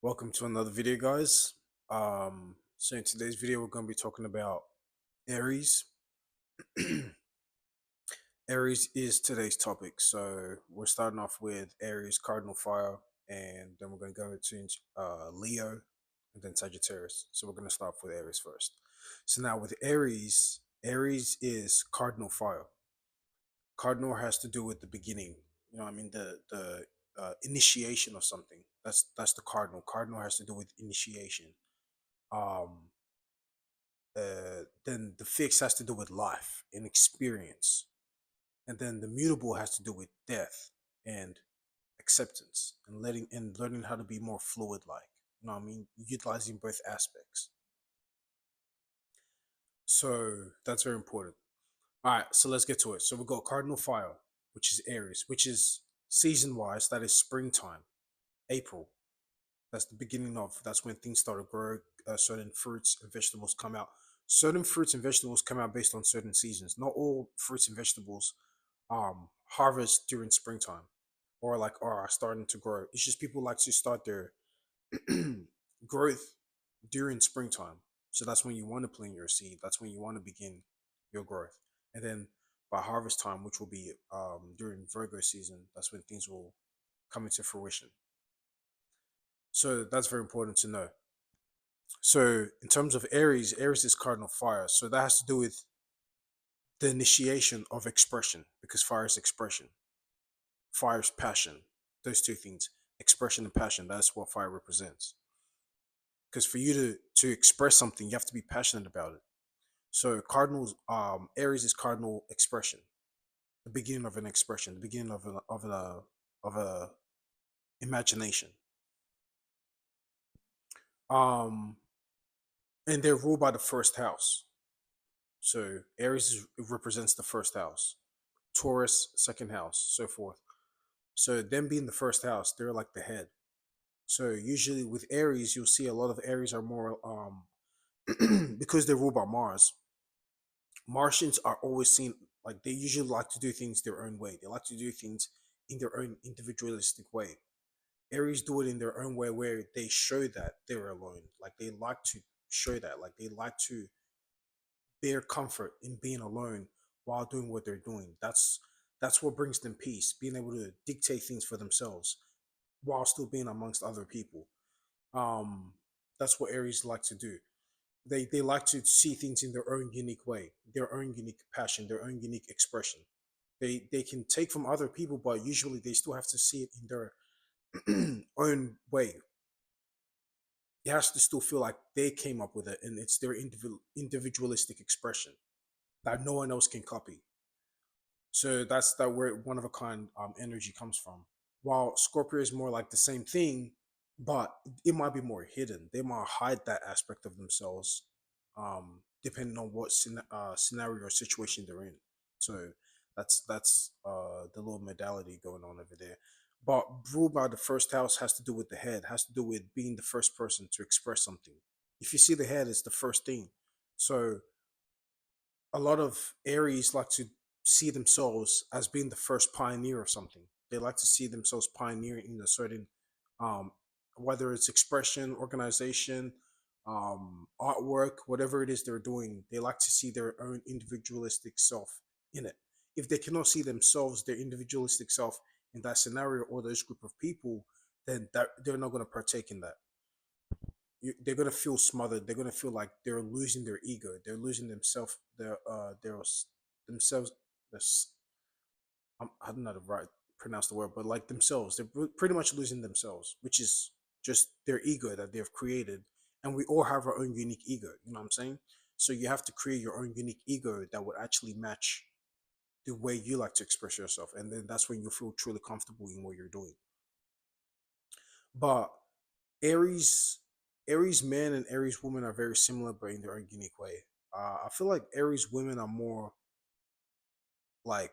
Welcome to another video, guys. So in today's video, we're going to be talking about Aries. Aries is today's topic. So we're starting off with Aries, Cardinal Fire, and then we're going to go into Leo, and then Sagittarius. So we're going to start with Aries first. So now with Aries, Aries is Cardinal Fire. Cardinal has to do with the beginning. You know, what I mean the initiation of something. That's the cardinal. Cardinal has to do with initiation. Um, then the fixed has to do with life and experience, and then the mutable has to do with death and acceptance and letting and learning how to be more fluid. Like you know, what I mean, utilizing both aspects. So that's very important. All right, so let's get to it. So we got cardinal fire, which is Aries, which is season wise. That is springtime, April. That's the beginning of. That's when things start to grow. Certain fruits and vegetables come out. Certain fruits and vegetables come out based on certain seasons. Not all fruits and vegetables harvest during springtime or like are starting to grow. It's just people like to start their growth during springtime. So that's when you want to plant your seed. That's when you want to begin your growth. And then by harvest time, which will be during Virgo season, that's when things will come into fruition. So that's very important to know. So in terms of Aries, Aries is cardinal fire. So that has to do with the initiation of expression because fire is expression. Fire is passion. Those two things, expression and passion, that's what fire represents. Because for you to express something, you have to be passionate about it. So cardinals, Aries is cardinal expression, the beginning of an expression, the beginning of a imagination. Um, and they're ruled by the first house. So represents the first house, Taurus second house, so forth. So them being the first house, they're like the head. So usually with Aries, you'll see a lot of Aries are more because they're ruled by Mars. Martians are always seen like they usually like to do things their own way. They like to do things in their own individualistic way. Aries do it in their own way where they show that they're alone. Like they like to show that. Like they like to their comfort in being alone while doing what they're doing. That's what brings them peace, being able to dictate things for themselves while still being amongst other people. Um, that's what Aries like to do. They like to see things in their own unique way, their own unique passion, their own unique expression. They can take from other people, but usually they still have to see it in their own way. It has to still feel like they came up with it, and it's their individualistic expression that no one else can copy. So that's that where one of a kind energy comes from. While Scorpio is more like the same thing, but it might be more hidden. They might hide that aspect of themselves, depending on what scenario or situation they're in. So that's the little modality going on over there. But ruled by the first house has to do with the head, has to do with being the first person to express something. If you see the head, it's the first thing. So a lot of Aries like to see themselves as being the first pioneer of something. They like to see themselves pioneering in a certain, um, whether it's expression, organization, artwork, whatever it is they're doing. They like to see their own individualistic self in it. If they cannot see themselves, their individualistic self in that scenario or those group of people, then they're not going to partake in that. They're gonna feel smothered. They're gonna feel like they're losing their ego. They're losing themselves. Their themselves. I don't know how to pronounce the word, but like themselves, they're pretty much losing themselves, which is just their ego that they've created. And we all have our own unique ego. You know what I'm saying? So you have to create your own unique ego that would actually match the way you like to express yourself, and then that's when you feel truly comfortable in what you're doing. But Aries, Aries men and Aries women are very similar, but in their own unique way. I feel like Aries women are more like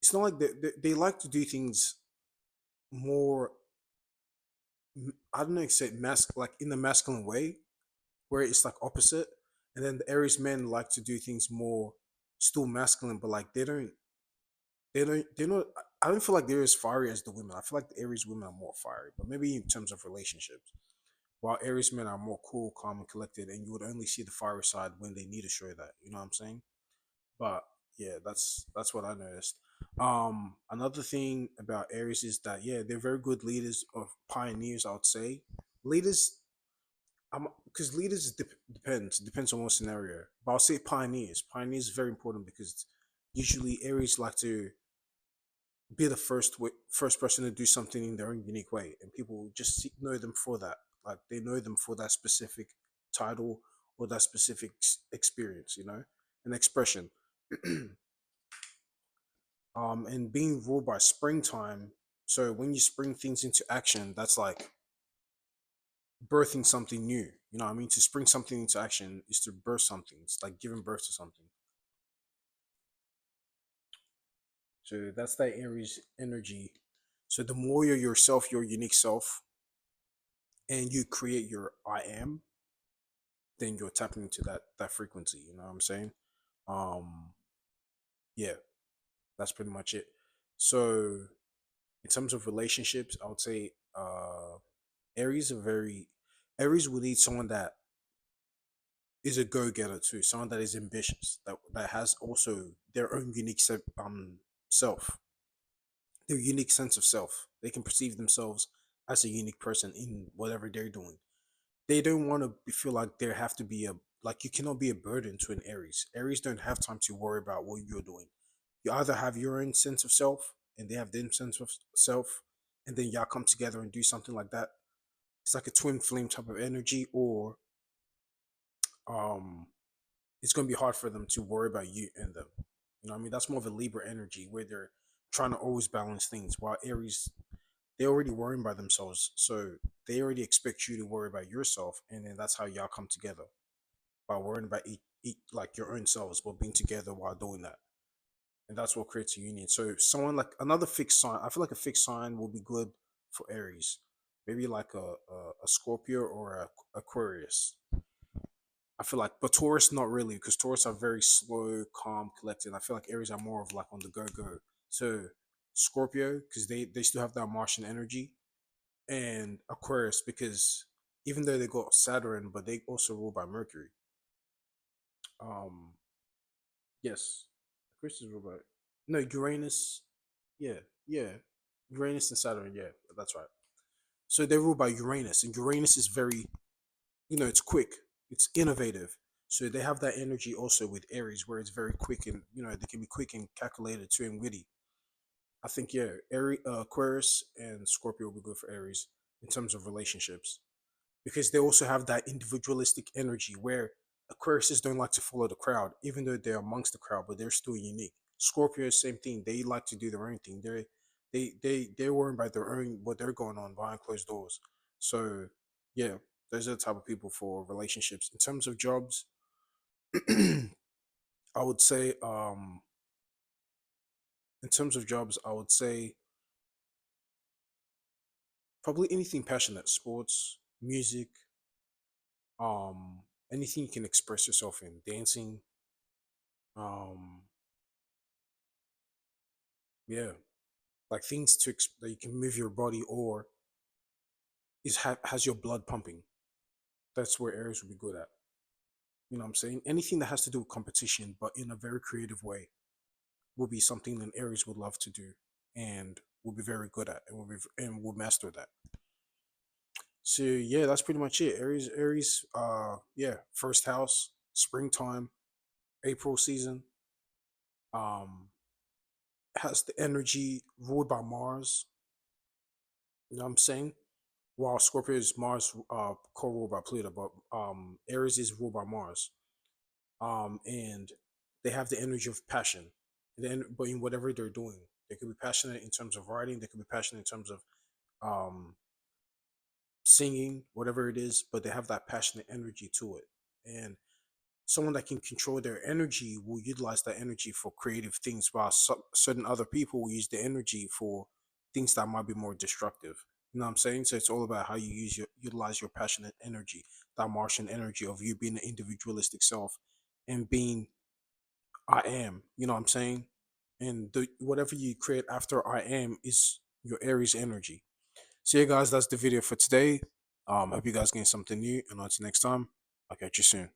it's not like they like to do things more. I don't know, say like in the masculine way, where it's like opposite, and then the Aries men like to do things more still masculine, but like they don't. I don't feel like they're as fiery as the women. I feel like the Aries women are more fiery, but maybe in terms of relationships. While Aries men are more cool, calm, and collected, and you would only see the fiery side when they need to show that. You know what I'm saying? But yeah, that's what I noticed. Another thing about Aries is that yeah, they're very good leaders or pioneers. I would say leaders. Because leaders depends on what scenario. But I'll say pioneers. Pioneers is very important because usually Aries like to be the first person to do something in their own unique way, and people just know them for that. Like they know them for that specific title or that specific experience, an expression. And being ruled by springtime. So when you spring things into action, that's like birthing something new. You know what I mean? To spring something into action is to birth something. It's like giving birth to something. So that's that Aries energy. So the more you're yourself, your unique self, and you create your I am, then you're tapping into that frequency. You know what I'm saying? Um, yeah, that's pretty much it. So in terms of relationships, I would say Aries are very Aries would need someone that is a go getter too, someone that is ambitious, that has also their own unique self, their unique sense of self. They can perceive themselves as a unique person in whatever they're doing. They don't want to feel like there have to be a like you cannot be a burden to an Aries. Aries don't have time to worry about what you're doing. You either have your own sense of self and they have their sense of self, and then y'all come together and do something like that. It's like a twin flame type of energy, or um it's going to be hard for them to worry about you and them. You know what I mean? That's more of a Libra energy where they're trying to always balance things, while Aries, they're already worrying by themselves. So they already expect you to worry about yourself. And then that's how y'all come together by worrying about like your own selves, but being together while doing that. And that's what creates a union. So someone like another fixed sign, I feel like a fixed sign will be good for Aries. Maybe like a Scorpio or a Aquarius. I feel like, but Taurus not really, because Taurus are very slow, calm, collected. I feel like Aries are more of like on the go go. So Scorpio, because they still have that Martian energy, and Aquarius because even though they got Saturn, but they also rule by Mercury. Um, yes, Aquarius is ruled by no Uranus. Yeah, yeah, Uranus and Saturn. Yeah, that's right. So they rule by Uranus, and Uranus is very it's quick, it's innovative. So they have that energy also with Aries, where it's very quick and they can be quick and calculated too and witty. I think yeah, Aquarius and Scorpio will be good for Aries in terms of relationships because they also have that individualistic energy where Aquariuses don't like to follow the crowd, even though they're amongst the crowd, but they're still unique. Scorpio, same thing. They like to do their own thing. They're worrying about their own what they're going on behind closed doors. So yeah, those are the type of people for relationships. In terms of jobs, I would say in terms of jobs, I would say probably anything passionate, sports, music, um, anything you can express yourself in, dancing, um, yeah, like things that you can move your body or has your blood pumping. That's where Aries would be good at. You know what I'm saying? Anything that has to do with competition, but in a very creative way, will be something that Aries would love to do and will be very good at, and will master that. So yeah, that's pretty much it. Aries, yeah, first house, springtime, April season, um, has the energy ruled by Mars. You know what I'm saying? While Scorpio is Mars, co-ruled by Pluto, but Aries is ruled by Mars. And they have the energy of passion. Then, but in whatever they're doing, they could be passionate in terms of writing. They could be passionate in terms of um, singing, whatever it is. But they have that passionate energy to it, and someone that can control their energy will utilize that energy for creative things, while certain other people will use the energy for things that might be more destructive. You know what I'm saying? So it's all about how you utilize your passionate energy, that Martian energy of you being an individualistic self and being I am. You know what I'm saying? and the whatever you create after I am is your Aries energy. So yeah, guys, that's the video for today. Hope you guys gain something new, and until next time, I'll catch you soon.